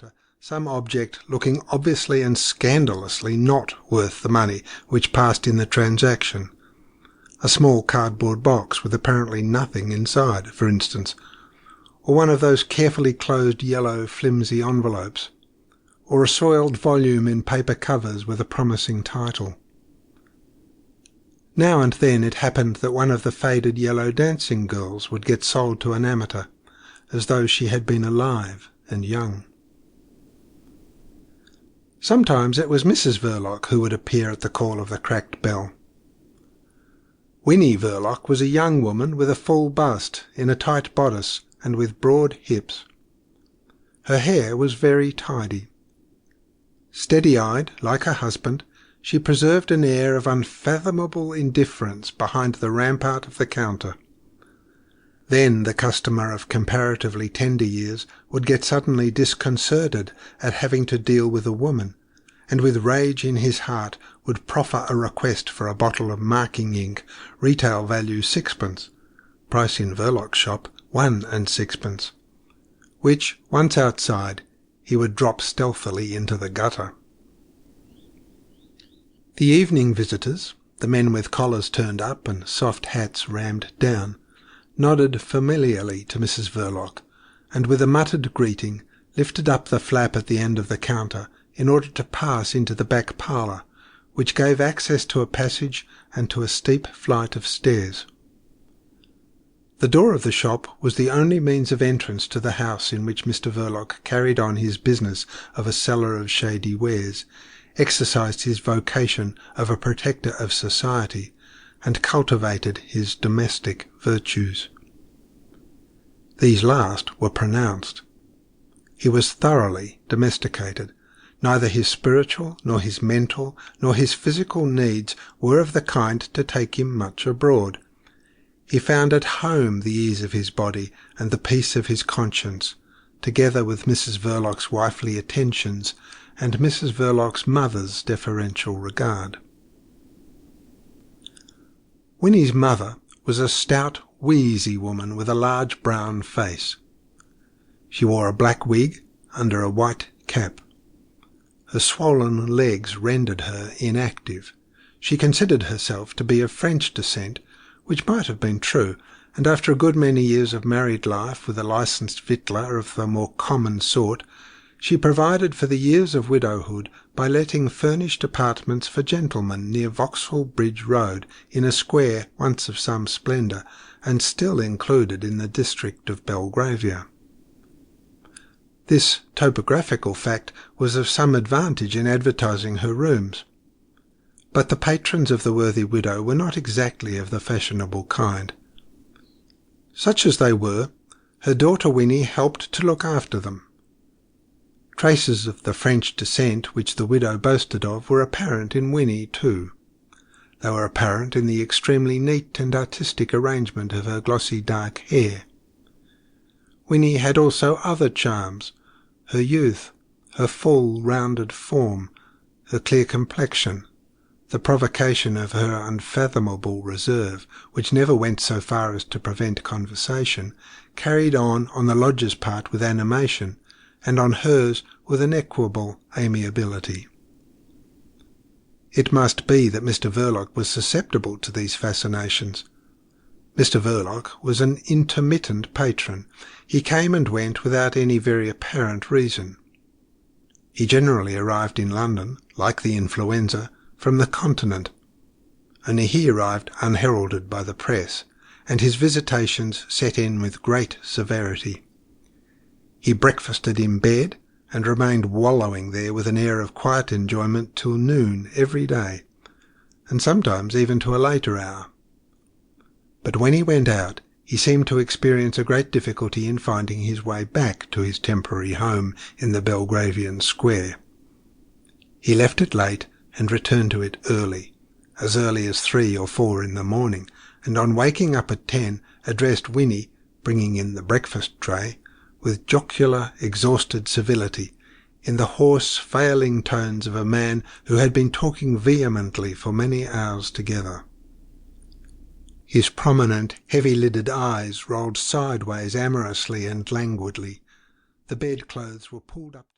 counter some object looking obviously and scandalously not worth the money which passed in the transaction. A small cardboard box with apparently nothing inside, for instance, or one of those carefully closed yellow flimsy envelopes, or a soiled volume in paper covers with a promising title. Now and then it happened that one of the faded yellow dancing girls would get sold to an amateur, as though she had been alive and young. Sometimes it was Mrs. Verloc who would appear at the call of the cracked bell. Winnie Verloc was a young woman with a full bust, in a tight bodice, and with broad hips. Her hair was very tidy. Steady-eyed, like her husband, she preserved an air of unfathomable indifference behind the rampart of the counter. Then the customer of comparatively tender years would get suddenly disconcerted at having to deal with a woman, and with rage in his heart would proffer a request for a bottle of marking ink, retail value 6d, price in Verloc's shop 1 and 6d, which, once outside, he would drop stealthily into the gutter. The evening visitors, the men with collars turned up and soft hats rammed down, nodded familiarly to Mrs. Verloc, and with a muttered greeting lifted up the flap at the end of the counter in order to pass into the back parlour, which gave access to a passage and to a steep flight of stairs. The door of the shop was the only means of entrance to the house in which Mr. Verloc carried on his business of a seller of shady wares, exercised his vocation of a protector of society, and cultivated his domestic virtues. These last were pronounced. He was thoroughly domesticated. Neither his spiritual, nor his mental, nor his physical needs were of the kind to take him much abroad. He found at home the ease of his body and the peace of his conscience, together with Mrs. Verloc's wifely attentions and Mrs. Verloc's mother's deferential regard. Winnie's mother was a stout, wheezy woman with a large brown face. She wore a black wig under a white cap. Her swollen legs rendered her inactive. She considered herself to be of French descent, which might have been true, and after a good many years of married life with a licensed victualler of the more common sort, she provided for the years of widowhood by letting furnished apartments for gentlemen near Vauxhall Bridge Road, in a square once of some splendour, and still included in the district of Belgravia. This topographical fact was of some advantage in advertising her rooms. But the patrons of the worthy widow were not exactly of the fashionable kind. Such as they were, her daughter Winnie helped to look after them. Traces of the French descent which the widow boasted of were apparent in Winnie too. They were apparent in the extremely neat and artistic arrangement of her glossy dark hair. Winnie had also other charms: her youth, her full rounded form, her clear complexion, the provocation of her unfathomable reserve, which never went so far as to prevent conversation, carried on the lodger's part with animation, and on hers with an equable amiability. It must be that Mr. Verloc was susceptible to these fascinations. Mr. Verloc was an intermittent patron. He came and went without any very apparent reason. He generally arrived in London, like the influenza, from the Continent. Only he arrived unheralded by the press, and his visitations set in with great severity. He breakfasted in bed, and remained wallowing there with an air of quiet enjoyment till noon every day, and sometimes even to a later hour. But when he went out, he seemed to experience a great difficulty in finding his way back to his temporary home in the Belgravian Square. He left it late and returned to it early as 3 or 4 in the morning, and on waking up at 10 addressed Winnie, bringing in the breakfast tray, with jocular, exhausted civility, in the hoarse, failing tones of a man who had been talking vehemently for many hours together. His prominent, heavy-lidded eyes rolled sideways amorously and languidly. The bedclothes were pulled up